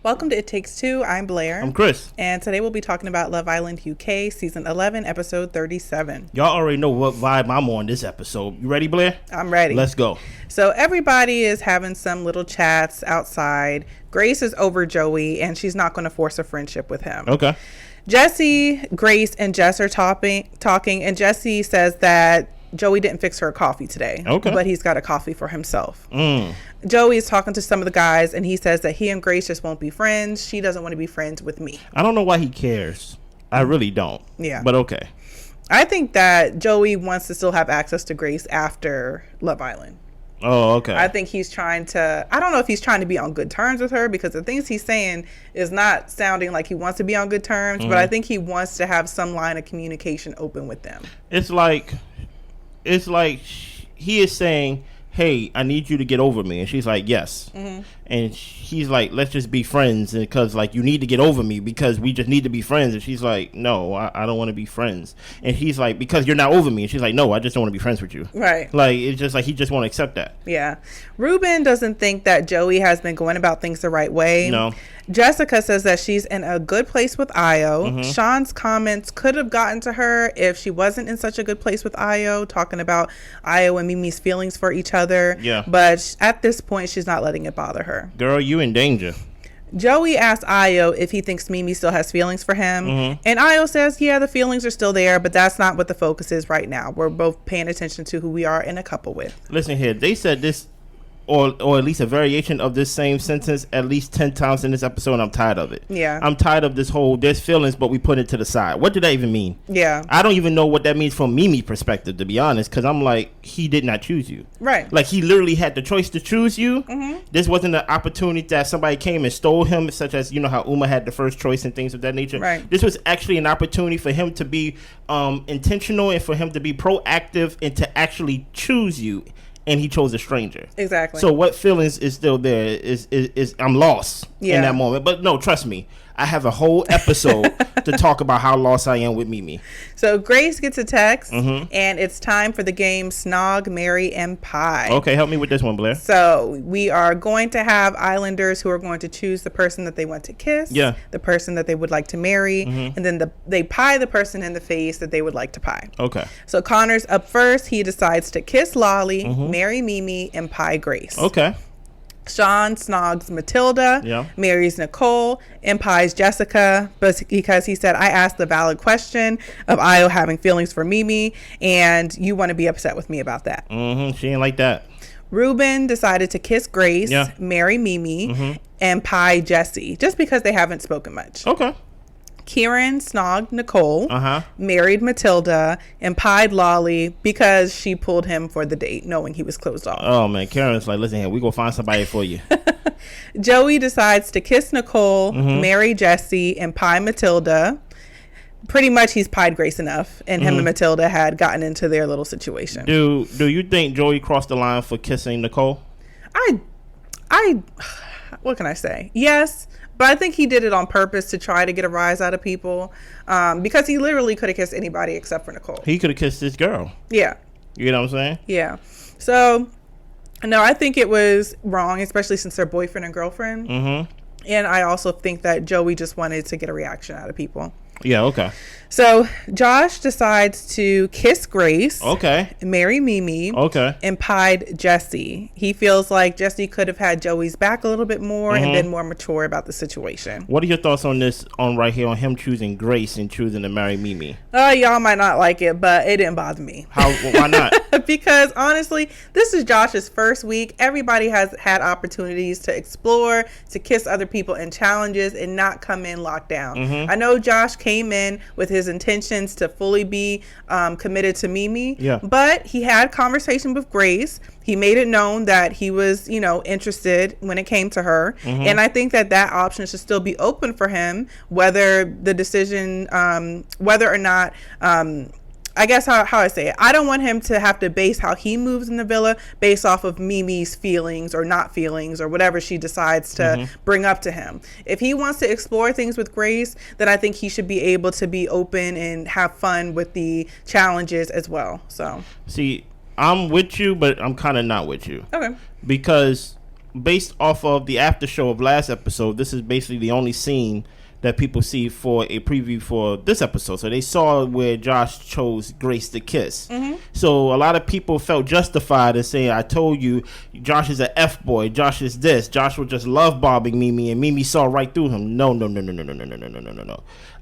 Welcome to It Takes Two. I'm Blair. I'm Chris. And today we'll be talking about Love Island UK, Season 11, Episode 37. Y'all already know what vibe I'm on this episode. You ready, Blair? I'm ready. Let's go. So everybody is having some little chats outside. Grace is over Joey, and she's not going to force a friendship with him. Okay. Jesse, Grace, and Jess are talking, and Jesse says that Joey didn't fix her a coffee today. Okay. But he's got a coffee for himself. Joey is talking to some of the guys, and he says that he and Grace just won't be friends. She doesn't want to be friends with me. I don't know why he cares. I really don't. Yeah. But okay. I think that Joey wants to still have access to Grace after Love Island. Oh, okay. I think he's trying to, I don't know if he's trying to be on good terms with her, because the things he's saying is not sounding like he wants to be on good terms, but I think he wants to have some line of communication open with them. It's like he is saying, hey, I need you to get over me. And she's like, yes. And he's like, let's just be friends, because like you need to get over me because we just need to be friends. And she's like, no, I don't want to be friends. And he's like, because you're not over me. And she's like, no, I just don't want to be friends with you. Right. Like, it's just like he just won't accept that. Yeah. Ruben doesn't think that Joey has been going about things the right way. No. Jessica says that she's in a good place with Io. Sean's comments could have gotten to her if she wasn't in such a good place with Io, talking about Io and Mimi's feelings for each other. Yeah. But at this point, she's not letting it bother her. Girl, you in danger. Joey asks Io if he thinks Mimi still has feelings for him. And Io says, yeah, the feelings are still there, but that's not what the focus is right now. We're both paying attention to who we are in a couple with. Listen here, they said this, or at least a variation of this same sentence at least 10 times in this episode, and I'm tired of it. Yeah. I'm tired of this whole, there's feelings, but we put it to the side. What did that even mean? Yeah. I don't even know what that means from Mimi perspective, to be honest, because I'm like, he did not choose you. Right. Like, he literally had the choice to choose you. This wasn't an opportunity that somebody came and stole him, such as, you know, how Uma had the first choice and things of that nature. Right. This was actually an opportunity for him to be intentional and for him to be proactive and to actually choose you. And he chose a stranger. Exactly. So what feelings is still there is I'm lost in that moment. But no, trust me, I have a whole episode to talk about how lost I am with Mimi. So Grace gets a text, and it's time for the game Snog, Marry, and Pie. Okay, help me with this one, Blair. So we are going to have Islanders who are going to choose the person that they want to kiss, the person that they would like to marry, and then they pie the person in the face that they would like to pie. Okay. So Connor's up first. He decides to kiss Lolly, marry Mimi, and pie Grace. Okay. Sean snogs Matilda, marries Nicole, and pies Jessica, but because he said, I asked the valid question of Io having feelings for Mimi, and you want to be upset with me about that. She ain't like that. Ruben decided to kiss Grace, marry Mimi, and pie Jesse, just because they haven't spoken much. Okay. Kieran snogged Nicole, married Matilda, and pied Lolly because she pulled him for the date, knowing he was closed off. Oh, man. Karen's like, listen here, we gonna find somebody for you. Joey decides to kiss Nicole, marry Jesse, and pie Matilda. Pretty much he's pied Grace enough, and him and Matilda had gotten into their little situation. Do you think Joey crossed the line for kissing Nicole? I what can I say? Yes. But I think he did it on purpose to try to get a rise out of people, because he literally could have kissed anybody except for Nicole. He could have kissed this girl. Yeah. You know what I'm saying? Yeah. So, no, I think it was wrong, especially since they're boyfriend and girlfriend. And I also think that Joey just wanted to get a reaction out of people. Yeah, okay. So Josh decides to kiss Grace, marry Mimi, and pied Jesse. He feels like Jesse could have had Joey's back a little bit more and been more mature about the situation. What are your thoughts on this, on right here, on him choosing Grace and choosing to marry Mimi? Y'all might not like it, but it didn't bother me. Why not? Because honestly, this is Josh's first week. Everybody has had opportunities to explore, to kiss other people in challenges, and not come in locked down. I know Josh came in with his intentions to fully be committed to Mimi, but he had conversation with Grace. He made it known that he was, interested when it came to her. And I think that option should still be open for him, whether the decision, whether or not, I guess how I say it. I don't want him to have to base how he moves in the villa based off of Mimi's feelings or not feelings or whatever she decides to bring up to him. If he wants to explore things with Grace, then I think he should be able to be open and have fun with the challenges as well. So, see, I'm with you, but I'm kind of not with you. Okay. Because based off of the after show of last episode, this is basically the only scene that people see for a preview for this episode. So they saw where Josh chose Grace to kiss. Mm-hmm. So a lot of people felt justified in saying, I told you, Josh is an F-boy. Josh is this. Josh was just love bombing Mimii, and Mimii saw right through him. No.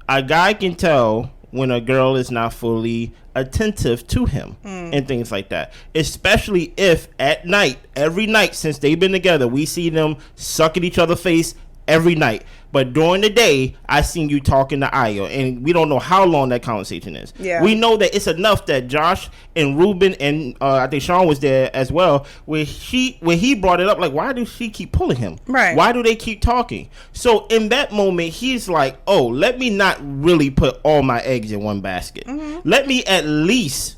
A guy can tell when a girl is not fully attentive to him and things like that. Especially if at night, every night since they've been together, we see them sucking each other's face every night. But during the day, I seen you talking to Ayo, and we don't know how long that conversation is. Yeah. We know that it's enough that Josh and Ruben and I think Sean was there as well, where he brought it up, like, why does she keep pulling him? Right. Why do they keep talking? So in that moment, he's like, oh, let me not really put all my eggs in one basket. Mm-hmm. Let me at least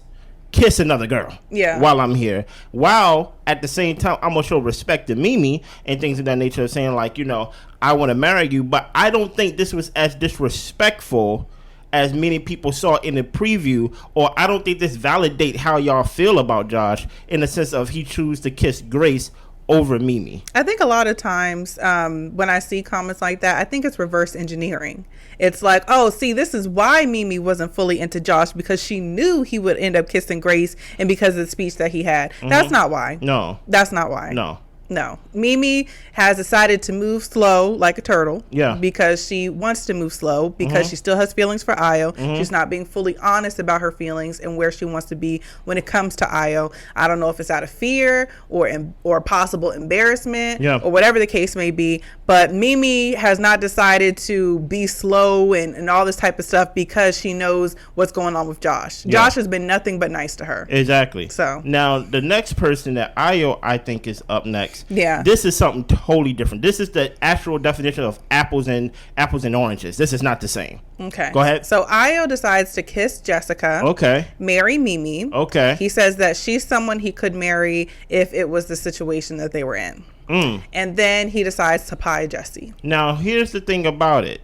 kiss another girl while I'm here. While at the same time, I'm going to show respect to Mimii and things of that nature, saying like, you know, I want to marry you. But I don't think this was as disrespectful as many people saw in the preview, or I don't think this validate how y'all feel about Josh in the sense of he choose to kiss Grace over Mimii. I think a lot of times when I see comments like that, I think it's reverse engineering. It's like, oh, see, this is why Mimii wasn't fully into Josh, because she knew he would end up kissing Grace, and because of the speech that he had. Mm-hmm. That's not why. No. That's not why. No. Mimii has decided to move slow like a turtle. Yeah. Because she wants to move slow, because she still has feelings for Ayo. She's not being fully honest about her feelings and where she wants to be when it comes to Ayo. I don't know if it's out of fear or possible embarrassment or whatever the case may be. But Mimii has not decided to be slow and all this type of stuff because she knows what's going on with Josh. Yeah. Josh has been nothing but nice to her. Exactly. So now the next person that Ayo I think is up next. Yeah. This is something totally different. This is the actual definition of apples and oranges. This is not the same. Okay. Go ahead. So Ayo decides to kiss Jessica. Okay. Marry Mimii. Okay. He says that she's someone he could marry if it was the situation that they were in. And then he decides to pie Jesse. Now, here's the thing about it,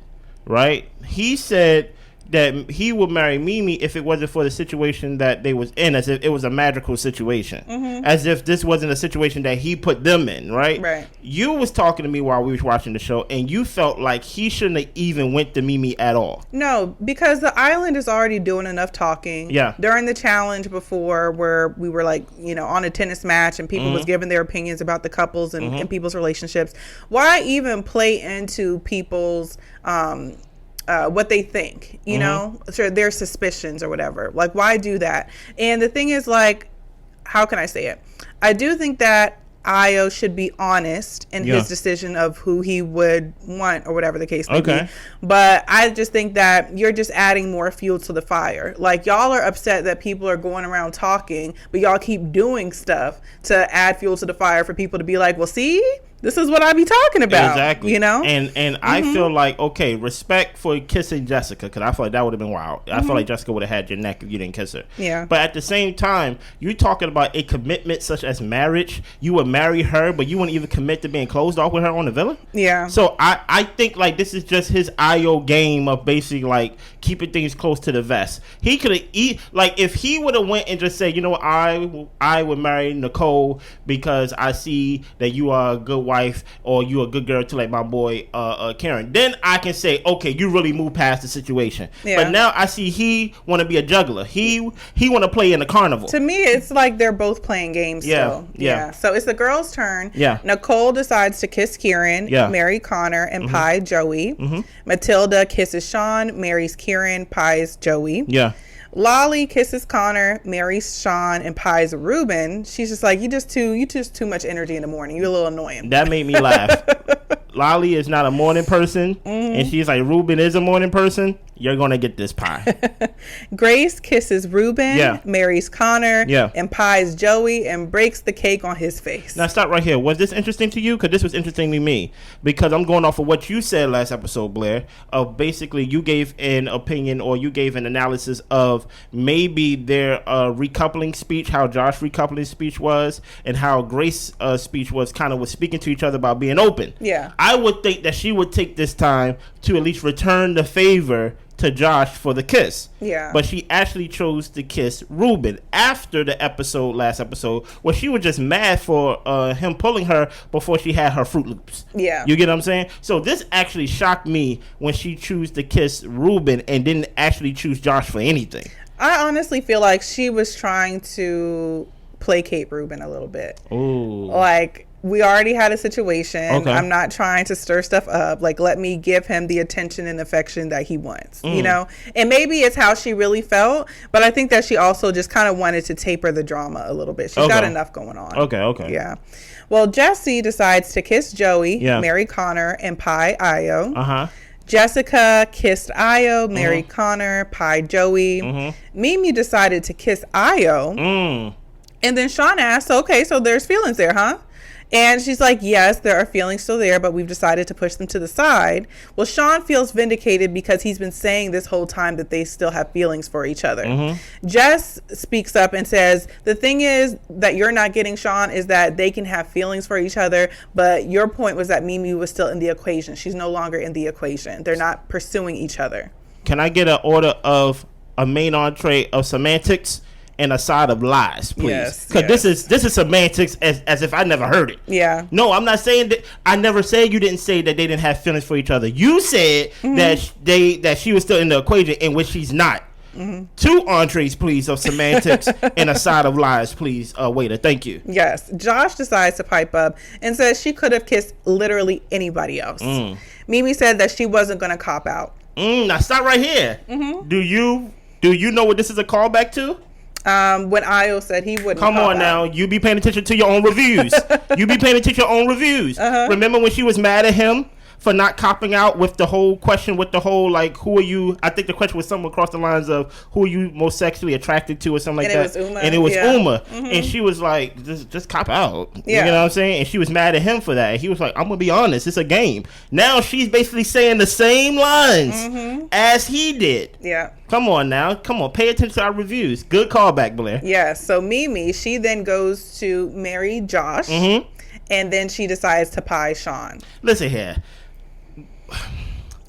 right? He said that he would marry Mimii if it wasn't for the situation that they was in, as if it was a magical situation, as if this wasn't a situation that he put them in, right? Right. You was talking to me while we was watching the show, and you felt like he shouldn't have even went to Mimii at all. No, because the island is already doing enough talking. Yeah. During the challenge before, where we were like, you know, on a tennis match and people was giving their opinions about the couples and people's relationships. Why even play into people's what they think, you know, so their suspicions or whatever. Like, why do that? And the thing is, like, how can I say it? I do think that Ayo should be honest in his decision of who he would want or whatever the case may be. But I just think that you're just adding more fuel to the fire. Like, y'all are upset that people are going around talking, but y'all keep doing stuff to add fuel to the fire for people to be like, well, see, this is what I be talking about. Exactly. You know? And I feel like, okay, respect for kissing Jessica, because I feel like that would have been wild. I feel like Jessica would have had your neck if you didn't kiss her. Yeah. But at the same time, you're talking about a commitment such as marriage. You would marry her, but you wouldn't even commit to being closed off with her on the villa? Yeah. So I think, like, this is just his Ayo game of basically, like, keeping things close to the vest. He could have, like, if he would have went and just said, you know what, I would marry Nicole because I see that you are a good wife, or you a good girl to like my boy Karen, then I can say, okay, you really moved past the situation. But now I see he want to be a juggler. He want to play in the carnival. To me, it's like they're both playing games still. Yeah. So it's the girl's turn. Yeah. Nicole decides to kiss Kieran, marry Connor, and pie Joey. Matilda kisses Sean, marries Kieran, pies Joey. Yeah. Lolly kisses Connor, marries Sean, and pies Ruben. She's just like, you just too much energy in the morning. You're a little annoying. That made me laugh. Lolly is not a morning person, and she's like, Ruben is a morning person. You're gonna get this pie. Grace kisses Ruben, marries Connor, and pies Joey, and breaks the cake on his face. Now stop right here. Was this interesting to you? Because this was interesting to me, because I'm going off of what you said last episode, Blair, of basically you gave an opinion, or you gave an analysis of maybe their recoupling speech, how Josh recoupling speech was, and how Grace speech was speaking to each other about being open. Yeah. I would think that she would take this time to at least return the favor to Josh for the kiss. Yeah. But she actually chose to kiss Ruben after the last episode, where she was just mad for him pulling her before she had her Fruit Loops. Yeah. You get what I'm saying? So this actually shocked me when she chose to kiss Ruben and didn't actually choose Josh for anything. I honestly feel like she was trying to placate Ruben a little bit. Ooh. Like, we already had a situation. Okay. I'm not trying to stir stuff up. Like, let me give him the attention and affection that he wants, you know? And maybe it's how she really felt, but I think that she also just kind of wanted to taper the drama a little bit. She's got enough going on. Okay. Yeah. Well, Jesse decides to kiss Joey, marry Connor, and pie Io. Uh-huh. Jessica kissed Io, married Connor, pie Joey. Mimi decided to kiss Io. And then Sean asked, okay, so there's feelings there, huh? And she's like, yes, there are feelings still there, but we've decided to push them to the side. Well, Sean feels vindicated because he's been saying this whole time that they still have feelings for each other. Jess speaks up and says, the thing is that you're not getting, Sean, is that they can have feelings for each other, but your point was that Mimi was still in the equation. She's no longer in the equation. They're not pursuing each other. Can I get an order of a main entree of semantics and a side of lies, please? Because this is semantics as if I never heard it. Yeah. No, I'm not saying that. I never said you didn't say that they didn't have feelings for each other. You said that she was still in the equation, in which she's not. 2 entrees, please, of semantics and a side of lies, please, waiter. Thank you. Yes. Josh decides to pipe up and says she could have kissed literally anybody else. Mimi said that she wasn't going to cop out. Now stop right here. Do you know what this is a callback to? When Io said he wouldn't. Come on now, you be paying attention to your own reviews. Remember when she was mad at him for not copping out with the whole question, with the whole, like, who are you? I think the question was somewhere across the lines of who are you most sexually attracted to or something like that. And it was Uma. And she was like, just cop out. You know what I'm saying? And she was mad at him for that. And he was like, I'm going to be honest, it's a game. Now she's basically saying the same lines as he did. Yeah. Come on now. Come on. Pay attention to our reviews. Good callback, Blair. Yeah. So Mimi, she then goes to marry Josh. And then she decides to pie Sean. Listen here.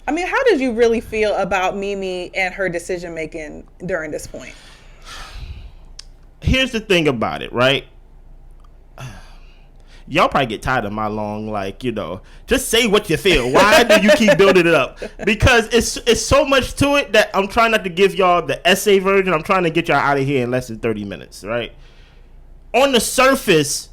I mean, how did you really feel about Mimi and her decision making during this point? Here's the thing about it, right? Y'all probably get tired of my long, like, you know, just say what you feel. Why do you keep building it up? Because it's so much to it that I'm trying not to give y'all the essay version. I'm trying to get y'all out of here in less than 30 minutes, right? On the surface,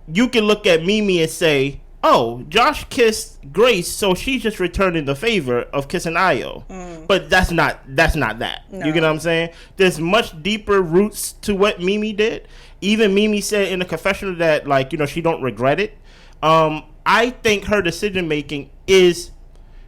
you can look at Mimi and say, oh, Josh kissed Grace, so she's just returning the favor of kissing Io. But that's not that. No. You get what I'm saying? There's much deeper roots to what Mimi did. Even Mimi said in the confessional that, like, you know, she don't regret it. I think her decision making is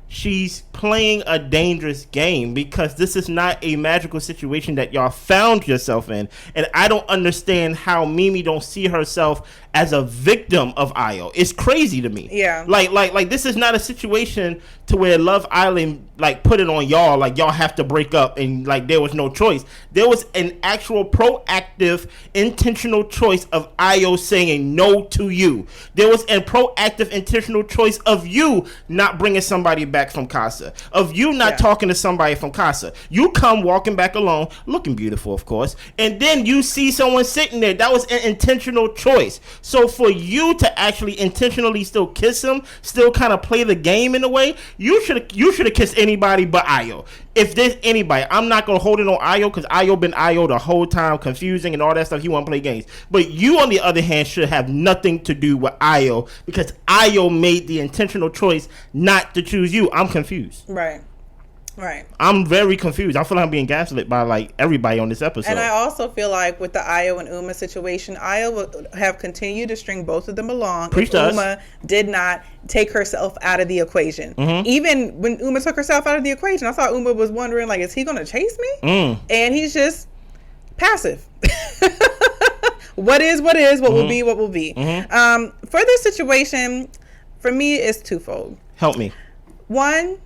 she's playing a dangerous game, because this is not a magical situation that y'all found yourself in. And I don't understand how Mimi don't see herself as a victim of Io. It's crazy to me. Yeah. Like this is not a situation to where Love Island, like, put it on y'all, like, y'all have to break up and, like, there was no choice. There was an actual proactive, intentional choice of Io saying no to you. There was a proactive, intentional choice of you not bringing somebody back from Casa, of you not talking to somebody from Casa. You come walking back alone, looking beautiful, of course, and then you see someone sitting there. That was an intentional choice. So for you to actually intentionally still kiss him, still kind of play the game in a way, you should have kissed anybody but Io. If there's anybody, I'm not gonna hold it on Io, because Io been Io the whole time, confusing and all that stuff. He want to play games. But you, on the other hand, should have nothing to do with Io, because Io made the intentional choice not to choose you. I'm confused. Right. I'm very confused. I feel like I'm being gaslit by, like, everybody on this episode. And I also feel like with the Io and Uma situation, Io would have continued to string both of them along if Uma did not take herself out of the equation. Even when Uma took herself out of the equation, I thought Uma was wondering, like, is he going to chase me? And he's just passive. What is, what will be, what will be. For this situation, for me, it's twofold. Help me. One,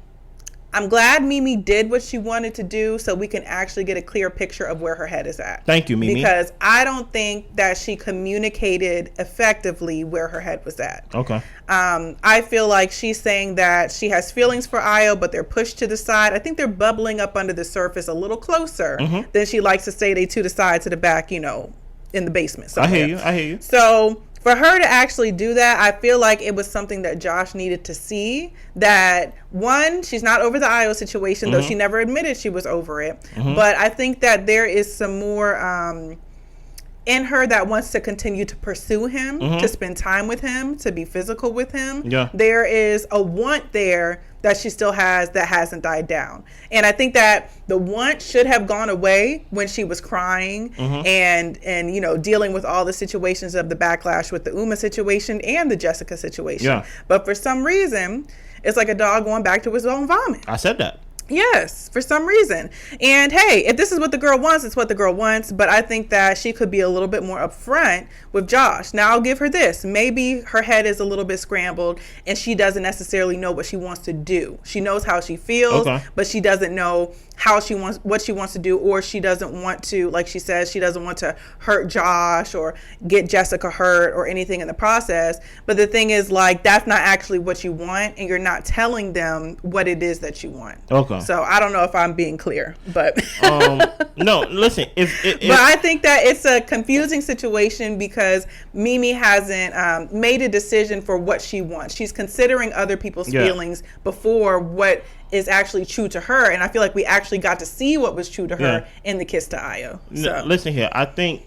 I'm glad Mimii did what she wanted to do so we can actually get a clear picture of where her head is at. Thank you, Mimii. Because I don't think that she communicated effectively where her head was at. Okay. I feel like she's saying that she has feelings for Io, but they're pushed to the side. I think they're bubbling up under the surface a little closer than she likes to say they to the side, to the back, you know, in the basement somewhere. I hear you. So for her to actually do that, I feel like it was something that Josh needed to see. That, one, she's not over the Io situation, though she never admitted she was over it. But I think that there is some more in her that wants to continue to pursue him, to spend time with him, to be physical with him. Yeah. There is a want there that she still has that hasn't died down. And I think that the want should have gone away when she was crying and you know, dealing with all the situations of the backlash with the Uma situation and the Jessica situation. Yeah. But for some reason, it's like a dog going back to his own vomit. I said that. Yes, for some reason. And hey, if this is what the girl wants, it's what the girl wants. But I think that she could be a little bit more upfront with Josh. Now, I'll give her this. Maybe her head is a little bit scrambled and she doesn't necessarily know what she wants to do. She knows how she feels, but she doesn't know what she wants to do, or she doesn't want to, like she says, she doesn't want to hurt Josh or get Jessica hurt or anything in the process. But the thing is, like, that's not actually what you want, and you're not telling them what it is that you want. Okay. So I don't know if I'm being clear, but no, listen. But I think that it's a confusing situation because Mimii hasn't made a decision for what she wants. She's considering other people's feelings before what is actually true to her, and I feel like we actually got to see what was true to her in the kiss to Io. So. Listen here, I think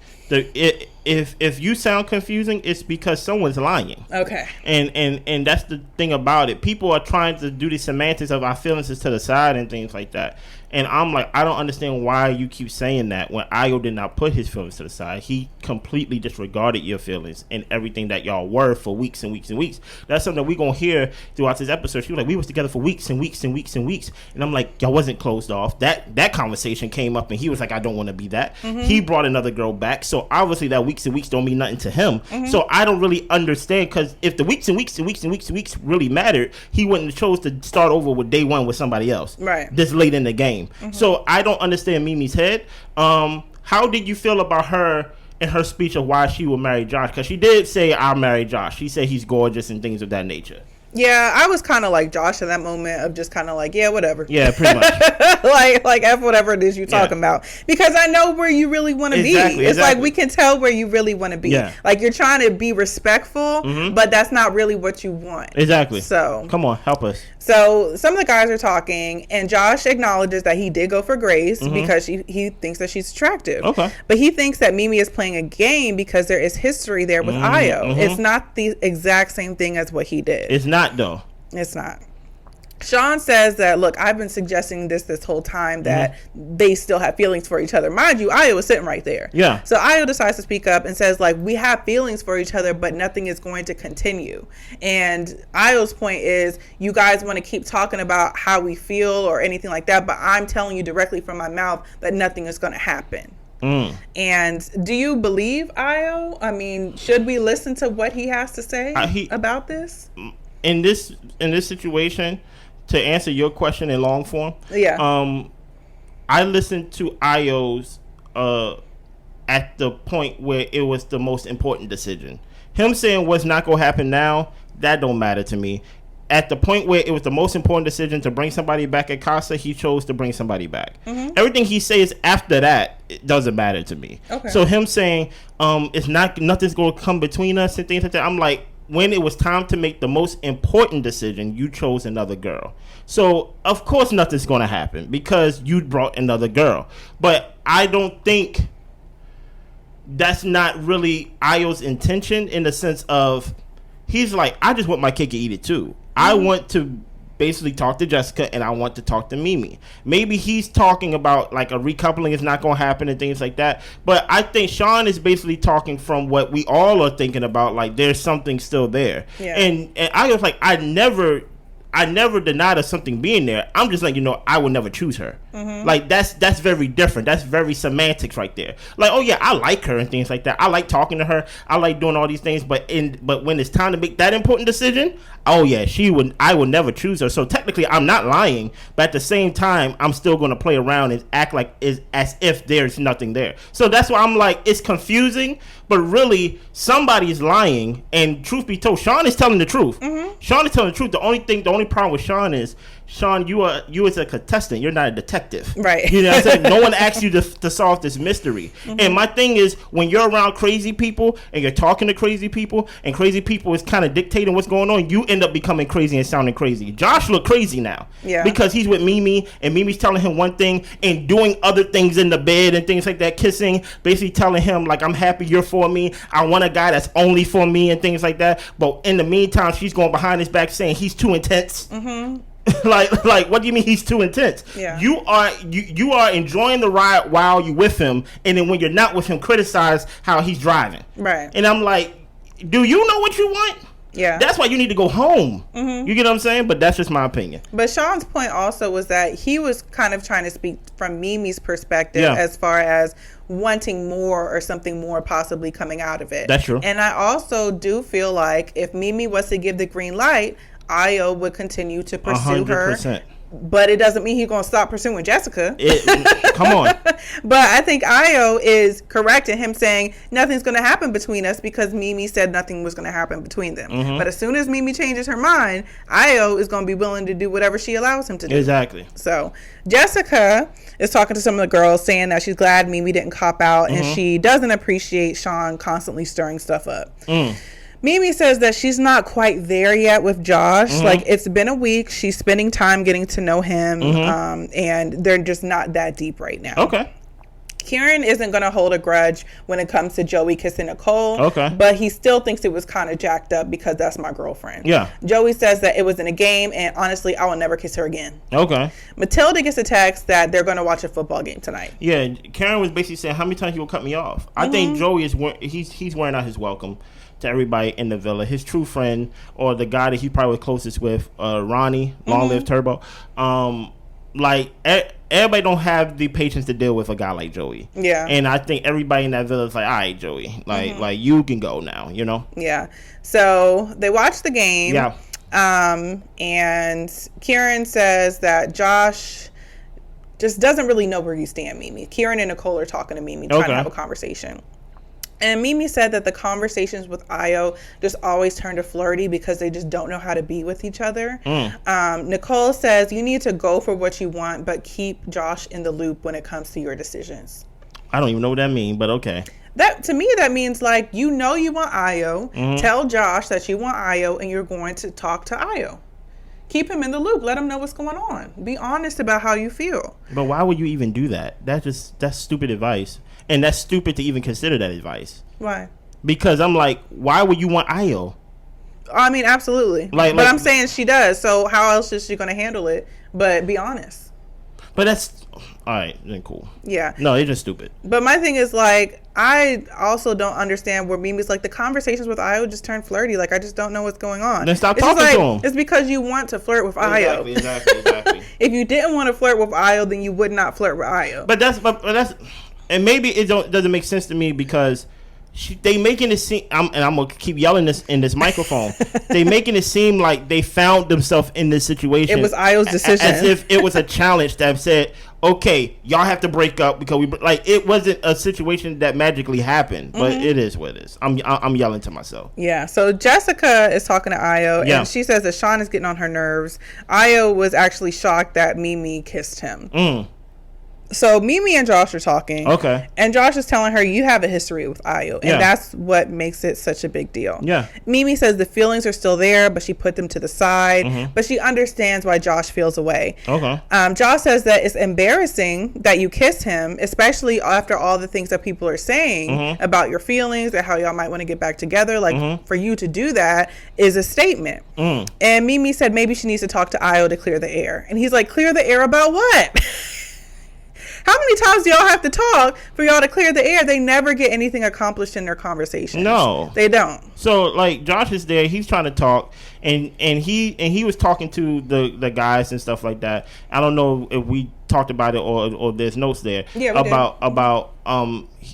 if you sound confusing, it's because someone's lying. Okay. And that's the thing about it. People are trying to do the semantics of our feelings to the side and things like that. And I'm like, I don't understand why you keep saying that when Io did not put his feelings to the side. He completely disregarded your feelings and everything that y'all were for weeks and weeks and weeks. That's something that we're going to hear throughout this episode. She was like, we was together for weeks and weeks and weeks and weeks. And I'm like, y'all wasn't closed off. That conversation came up and he was like, I don't want to be that. He brought another girl back. So obviously that weeks and weeks don't mean nothing to him. So I don't really understand, because if the weeks and weeks and weeks and weeks and weeks really mattered, he wouldn't have chose to start over with day one with somebody else. Right. This late in the game. So I don't understand Mimi's head. How did you feel about her in her speech of why she would marry Josh? Because she did say, I'll marry Josh. She said he's gorgeous and things of that nature. Yeah, I was kind of like Josh in that moment of just kind of like, yeah, whatever. Yeah, pretty much. like F whatever it is you're talking about. Because I know where you really want to be. It's like we can tell where you really want to be. Yeah. Like you're trying to be respectful, but that's not really what you want. Exactly. So come on, help us. So some of the guys are talking, and Josh acknowledges that he did go for Grace because he thinks that she's attractive. Okay. But he thinks that Mimii is playing a game because there is history there with Io. It's not the exact same thing as what he did. It's not, though. It's not. Sean says that, look, I've been suggesting this whole time that they still have feelings for each other. Mind you, Io was sitting right there. Yeah. So Io decides to speak up and says, like, we have feelings for each other, but nothing is going to continue. And Io's point is, you guys want to keep talking about how we feel or anything like that, but I'm telling you directly from my mouth that nothing is going to happen. And do you believe Io? I mean, should we listen to what he has to say about this? In this situation, to answer your question in long form, I listened to Io's at the point where it was the most important decision. Him saying what's not gonna happen now, that don't matter to me. At the point where it was the most important decision to bring somebody back at Casa, he chose to bring somebody back. Everything he says after that, it doesn't matter to me. Okay. So him saying nothing's gonna come between us and things like that, I'm like, when it was time to make the most important decision, you chose another girl. So, of course, nothing's going to happen because you brought another girl. But I don't think that's not really Io's intention, in the sense of, he's like, I just want my cake and eat it too. I want to basically talk to Jessica and I want to talk to Mimii. Maybe he's talking about like a recoupling is not going to happen and things like that. But I think Sean is basically talking from what we all are thinking about, like there's something still there. Yeah. And I was like, I never denied her something being there. I'm just like, I would never choose her. Like that's very different. That's very semantics right there. Like, oh yeah, I like her and things like that. I like talking to her. I like doing all these things. But when it's time to make that important decision, oh yeah, I would never choose her. So technically, I'm not lying. But at the same time, I'm still going to play around and act like as if there's nothing there. So that's why I'm like, it's confusing. But really, somebody's lying. And truth be told, Sean is telling the truth. Sean is telling the truth. The only problem with Sean is, Sean, you as a contestant, you're not a detective. Right. You know what I'm saying? No one asked you to solve this mystery. And my thing is, when you're around crazy people and you're talking to crazy people and crazy people is kind of dictating what's going on, you end up becoming crazy and sounding crazy. Josh look crazy now. Yeah. Because he's with Mimii and Mimi's telling him one thing and doing other things in the bed and things like that, kissing, basically telling him like, I'm happy you're for me. I want a guy that's only for me and things like that. But in the meantime, she's going behind his back saying he's too intense. like what do you mean he's too intense? Yeah. You are enjoying the ride while you with him, and then when you're not with him, criticize how he's driving. Right. And I'm like, do you know what you want? Yeah. That's why you need to go home. You get what I'm saying? But that's just my opinion. But Sean's point also was that he was kind of trying to speak from Mimi's perspective as far as wanting more or something more possibly coming out of it. That's true. And I also do feel like if Mimii was to give the green light, Io would continue to pursue 100%. Her. But it doesn't mean he's going to stop pursuing Jessica. Come on. But I think Io is correct in him saying nothing's going to happen between us because Mimii said nothing was going to happen between them. But as soon as Mimii changes her mind, Io is going to be willing to do whatever she allows him to do. Exactly. So Jessica is talking to some of the girls saying that she's glad Mimii didn't cop out and she doesn't appreciate Sean constantly stirring stuff up. Mimii says that she's not quite there yet with Josh. Like, it's been a week. She's spending time getting to know him, and they're just not that deep right now. Okay. Kieran isn't going to hold a grudge when it comes to Joey kissing Nicole. Okay. But he still thinks it was kind of jacked up because that's my girlfriend. Yeah. Joey says that it was in a game, and honestly, I will never kiss her again. Okay. Matilda gets a text that they're going to watch a football game tonight. Yeah. Karen was basically saying, how many times you will cut me off? I think Joey he's wearing out his welcome to everybody in the villa. His true friend, or the guy that he probably was closest with, Ronnie, Long Live Turbo. Like, everybody don't have the patience to deal with a guy like Joey. Yeah. And I think everybody in that villa is like, all right, Joey, like you can go now, you know? Yeah. So they watch the game. Yeah. And Kieran says that Josh just doesn't really know where you stand, Mimii. Kieran and Nicole are talking to Mimii, trying to have a conversation. And Mimii said that the conversations with Io just always turn to flirty because they just don't know how to be with each other. Nicole says you need to go for what you want, but keep Josh in the loop when it comes to your decisions. I don't even know what that means, but okay. That, to me, that means like, you know, you want Io. Tell Josh that you want Io and you're going to talk to Io. Keep him in the loop. Let him know what's going on. Be honest about how you feel. But why would you even do that? That's stupid advice. And that's stupid to even consider that advice. Why? Because I'm like, why would you want Io? I mean, absolutely. But I'm saying she does. So how else is she going to handle it? But be honest. But that's... All right, then cool. Yeah. No, it's just stupid. But my thing is, like, I also don't understand where Mimi's like, the conversations with Io just turn flirty. Like, I just don't know what's going on. Then stop talking to him. It's because you want to flirt with Io. Exactly. If you didn't want to flirt with Io, then you would not flirt with Io. But that's... And maybe it doesn't make sense to me because they making it seem, and I'm gonna keep yelling this in this microphone. They making it seem like they found themselves in this situation. It was Io's decision, as if it was a challenge that said, "Okay, y'all have to break up because we like." It wasn't a situation that magically happened, but it is what it is. I'm yelling to myself. Yeah. So Jessica is talking to Io, and she says that Sean is getting on her nerves. Io was actually shocked that Mimii kissed him. So Mimii and Josh are talking. Okay. And Josh is telling her, you have a history with Io. And that's what makes it such a big deal. Yeah. Mimii says the feelings are still there, but she put them to the side. But she understands why Josh feels away. Okay. Josh says that it's embarrassing that you kiss him, especially after all the things that people are saying about your feelings and how y'all might want to get back together. Like, for you to do that is a statement. And Mimii said maybe she needs to talk to Io to clear the air. And he's like, clear the air about what? How many times do y'all have to talk for y'all to clear the air? They never get anything accomplished in their conversations. No, they don't. So like Josh is there, he's trying to talk, and he was talking to the guys and stuff like that. I don't know if we talked about it or there's notes there. Yeah, about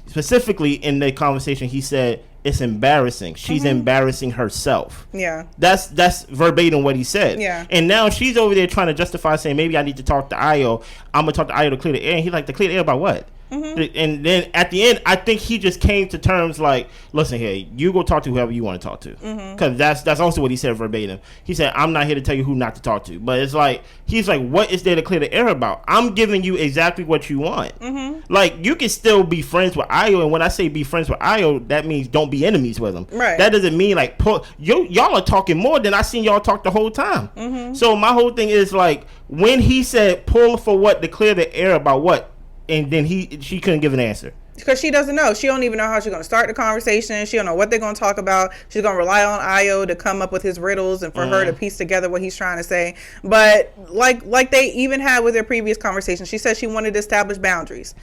specifically in the conversation he said it's embarrassing. She's embarrassing herself. Yeah. That's verbatim what he said. Yeah. And now she's over there trying to justify saying maybe I need to talk to Ayo. I'm gonna talk to Ayo to clear the air. And he's like, to clear the air about what? And then at the end, I think he just came to terms like, listen here, you go talk to whoever you want to talk to. Because that's also what he said verbatim. He said, I'm not here to tell you who not to talk to. But it's like, he's like, what is there to clear the air about? I'm giving you exactly what you want. Like, you can still be friends with Ayo. And when I say be friends with Ayo, that means don't be enemies with him. Right. That doesn't mean like, y'all are talking more than I seen y'all talk the whole time. So my whole thing is like, when he said pull for what, to clear the air about what? And then she couldn't give an answer. Because she doesn't know. She don't even know how she's going to start the conversation. She don't know what they're going to talk about. She's going to rely on Ayo to come up with his riddles and for her to piece together what he's trying to say. But like they even had with their previous conversation, she said she wanted to establish boundaries.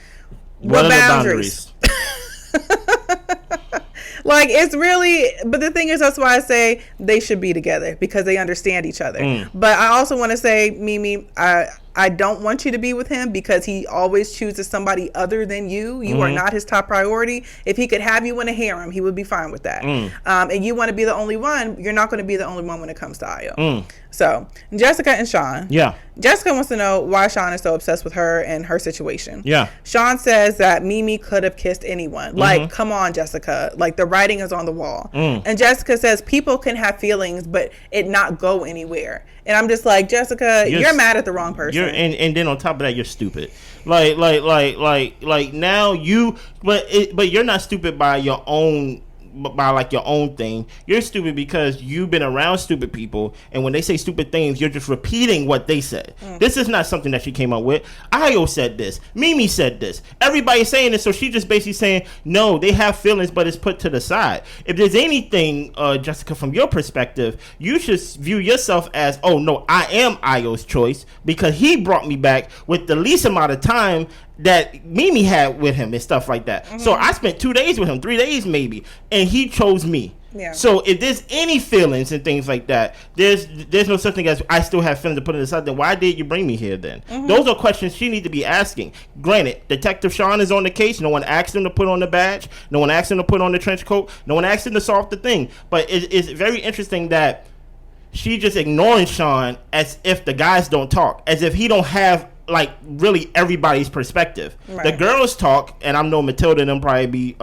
What boundaries? Like, it's really, but the thing is, that's why I say they should be together, because they understand each other. But I also want to say, Mimii, I don't want you to be with him because he always chooses somebody other than you. You are not his top priority. If he could have you in a harem, he would be fine with that. And you want to be the only one, you're not going to be the only one when it comes to Ayo. So, Jessica and Sean. Yeah. Jessica wants to know why Sean is so obsessed with her and her situation. Yeah. Sean says that Mimii could have kissed anyone. Like, come on, Jessica. Like, the writing is on the wall. And Jessica says people can have feelings, but it not go anywhere. And I'm just like, Jessica, you're mad at the wrong person. And then on top of that, you're stupid. Like now but you're not stupid by your own thing. You're stupid because you've been around stupid people, and when they say stupid things, you're just repeating what they said. This is not something that she came up with. Ayo said this. Mimii said this. Everybody's saying this, so she just basically saying, no, they have feelings, but it's put to the side. If there's anything, Jessica, from your perspective, you should view yourself as, oh no, I am Ayo's choice because he brought me back with the least amount of time that Mimii had with him and stuff like that. So I spent 2 days with him, 3 days maybe, and he chose me. Yeah. So if there's any feelings and things like that, there's no such thing as I still have feelings to put it aside. Then why did you bring me here then? Those are questions she need to be asking. Granted, Detective Sean is on the case. No one asked him to put on the badge. No one asked him to put on the trench coat. No one asked him to solve the thing. But it's very interesting that she just ignoring Sean as if the guys don't talk, as if he don't have like really everybody's perspective. Right. The girls talk, and I know Matilda and them probably be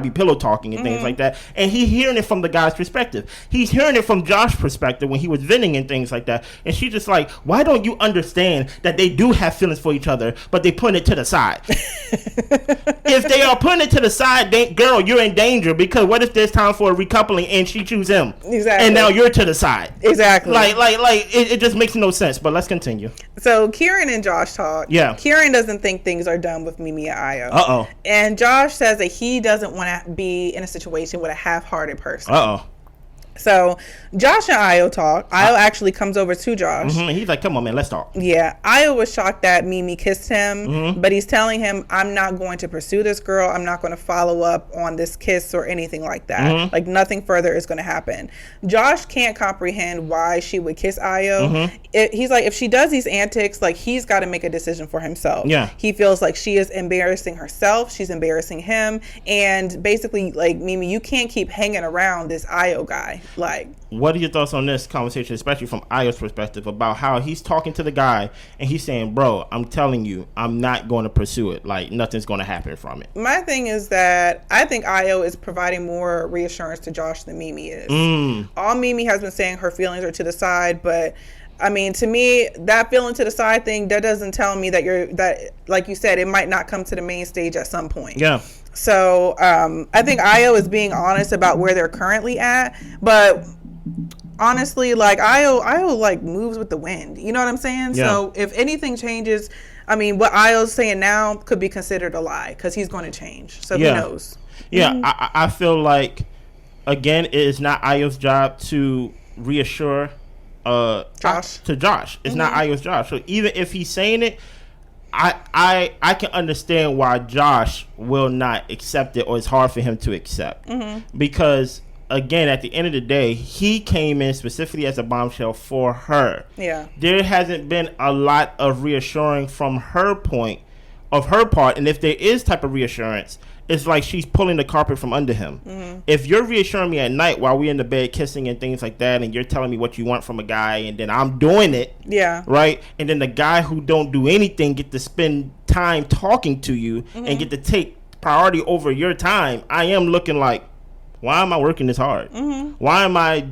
pillow talking and things like that, and he's hearing it from the guy's perspective. He's hearing it from Josh's perspective when he was venting and things like that, and she's just like, why don't you understand that they do have feelings for each other, but they put it to the side? If they are putting it to the side, girl, you're in danger, because what if there's time for a recoupling and she choose him? Exactly. And now you're to the side. Exactly. Like it just makes no sense. But let's continue. So Kieran and Josh talk. Yeah. Kieran doesn't think things are done with Mimii and Ayo. And Josh says that he doesn't want to be in a situation with a half-hearted person. So Josh and Ayo talk. Ayo actually comes over to Josh. He's like, come on, man, let's talk. Yeah. Ayo was shocked that Mimii kissed him, but he's telling him, I'm not going to pursue this girl. I'm not going to follow up on this kiss or anything like that. Like, nothing further is going to happen. Josh can't comprehend why she would kiss Ayo. He's like, if she does these antics, like, he's got to make a decision for himself. Yeah. He feels like she is embarrassing herself. She's embarrassing him. And basically, like, Mimii, you can't keep hanging around this Ayo guy. Like, what are your thoughts on this conversation, especially from Ayo's perspective, about how he's talking to the guy and he's saying, bro, I'm telling you, I'm not going to pursue it. Like, nothing's going to happen from it. My thing is that I think Ayo is providing more reassurance to Josh than Mimii is. All Mimii has been saying, her feelings are to the side, but I mean, to me, that feeling to the side thing, that doesn't tell me that like you said, it might not come to the main stage at some point. Yeah. So I think Ayo is being honest about where they're currently at, but honestly, like, Ayo like moves with the wind. You know what I'm saying? Yeah. So if anything changes, I mean, what Ayo's saying now could be considered a lie because he's going to change. So who knows? Yeah, I feel like, again, it is not Ayo's job to reassure Josh. It's not Ayo's job. So even if he's saying it, I can understand why Josh will not accept it, or it's hard for him to accept, because again, at the end of the day, he came in specifically as a bombshell for her. Yeah, there hasn't been a lot of reassuring from her part, and if there is type of reassurance, it's like she's pulling the carpet from under him. If you're reassuring me at night while we're in the bed kissing and things like that, and you're telling me what you want from a guy, and then I'm doing it, right, and then the guy who don't do anything get to spend time talking to you and get to take priority over your time, I am looking like, why am I working this hard? Why am I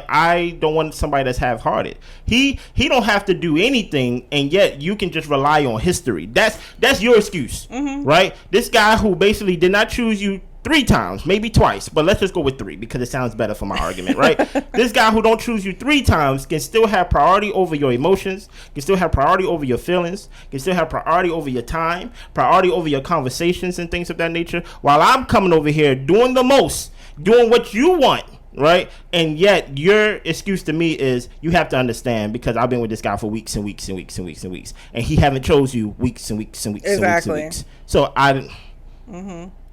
I don't want somebody that's half-hearted. He don't have to do anything, and yet you can just rely on history. That's your excuse, right? This guy who basically did not choose you 3 times, maybe twice, but let's just go with 3 because it sounds better for my argument, right? This guy who don't choose you 3 times can still have priority over your emotions, can still have priority over your feelings, can still have priority over your time, priority over your conversations and things of that nature, while I'm coming over here doing the most, doing what you want, right? And yet your excuse to me is, you have to understand, because I've been with this guy for weeks and weeks and weeks and weeks and weeks, and he haven't chose you weeks and weeks and weeks and weeks and weeks. So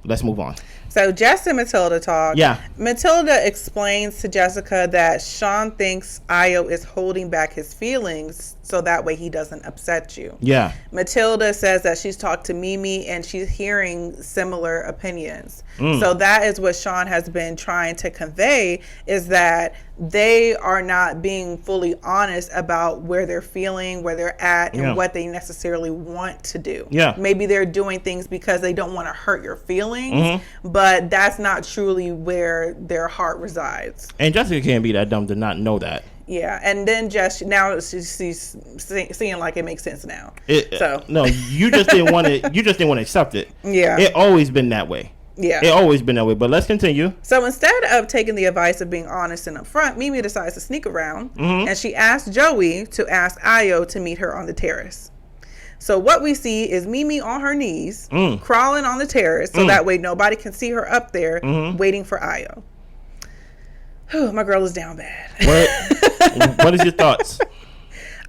let's move on. So Jess and Matilda talk. Yeah. Matilda explains to Jessica that Sean thinks Ayo is holding back his feelings so that way he doesn't upset you. Yeah. Matilda says that she's talked to Mimii and she's hearing similar opinions. So that is what Sean has been trying to convey, is that they are not being fully honest about where they're feeling, where they're at, and what they necessarily want to do. Yeah. Maybe they're doing things because they don't want to hurt your feelings, but that's not truly where their heart resides. And Jessica can't be that dumb to not know that. Yeah, and then Jess, now she's seeing like it makes sense now. No, you just didn't want to. You just didn't want to accept it. Yeah, it always been that way. Yeah, it always been that way. But let's continue. So instead of taking the advice of being honest and upfront, Mimii decides to sneak around, and she asks Joey to ask Ayo to meet her on the terrace. So what we see is Mimii on her knees, crawling on the terrace, so that way nobody can see her up there, waiting for Ayo. My girl is down bad. What is your thoughts?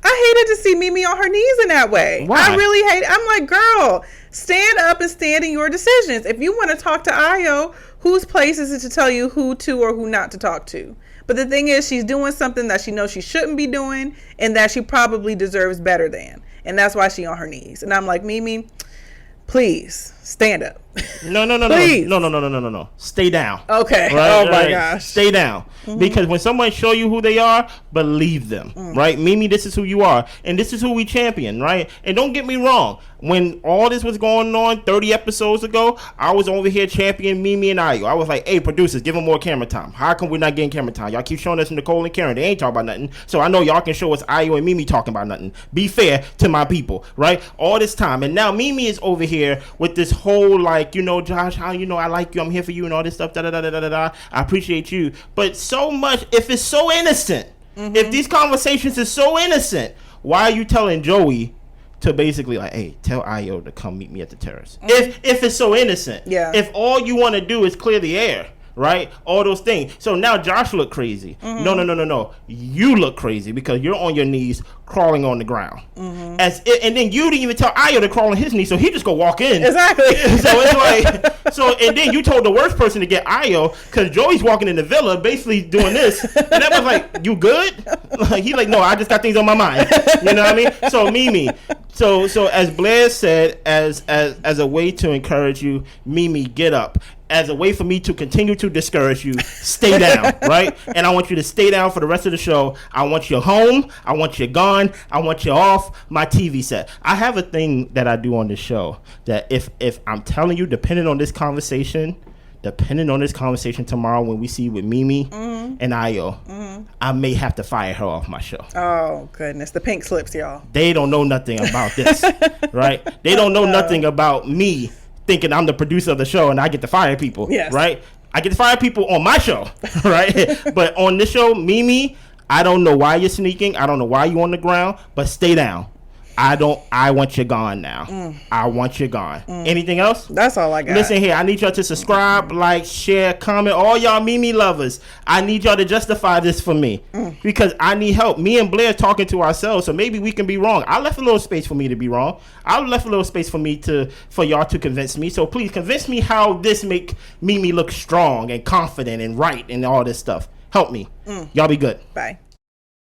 I hated to see Mimii on her knees in that way. Why? I really hate it. I'm like, girl, stand up and stand in your decisions. If you want to talk to Ayo, whose place is it to tell you who to or who not to talk to? But the thing is, she's doing something that she knows she shouldn't be doing and that she probably deserves better than. And that's why she's on her knees. And I'm like, Mimii, please stand up. No. Please. No. Stay down. Okay. Right? My gosh. Stay down. Because when someone show you who they are, believe them. Right? Mimii, this is who you are. And this is who we champion, right? And don't get me wrong. When all this was going on 30 episodes ago, I was over here championing Mimii and Ayo. I was like, hey, producers, give them more camera time. How come we're not getting camera time? Y'all keep showing us Nicole and Karen. They ain't talking about nothing. So I know y'all can show us Ayo and Mimii talking about nothing. Be fair to my people, right? All this time. And now Mimii is over here with this whole, like, you know, Josh, how you know I like you, I'm here for you and all this stuff, I appreciate you. But so much, if it's so innocent, if these conversations are so innocent, why are you telling Joey to basically like, hey, tell Ayo to come meet me at the terrace? If it's so innocent. Yeah. If all you want to do is clear the air, right? All those things. So now Josh look crazy. No. You look crazy because you're on your knees crawling on the ground. And then you didn't even tell Ayo to crawl on his knees, so he just go walk in. Exactly. So it's like, and then you told the worst person to get Ayo because Joey's walking in the villa basically doing this. And that was like, you good? Like, he like, no, I just got things on my mind. You know what I mean? So Mimii. So as Blair said, as a way to encourage you, Mimii, get up. As a way for me to continue to discourage you, stay down, right? And I want you to stay down for the rest of the show. I want you home. I want you gone. I want you off my TV set. I have a thing that I do on this show that if I'm telling you, depending on this conversation tomorrow when we see with Mimii and Ayo, I may have to fire her off my show. Oh, goodness. The pink slips, y'all. They don't know nothing about this, right? They don't know nothing about me thinking I'm the producer of the show and I get to fire people, right? I get to fire people on my show, right? But on this show, Mimii, I don't know why you're sneaking. I don't know why you're on the ground, but stay down. I want you gone now. I want you gone. Anything else? That's all I got. Listen here, I need y'all to subscribe, like, share, comment. All y'all Mimii lovers, I need y'all to justify this for me because I need help. Me and Blair talking to ourselves, so maybe we can be wrong. I left a little space for me to be wrong. I left a little space for y'all to convince me. So please convince me how this make Mimii look strong and confident and right and all this stuff. Help me. Y'all be good. Bye.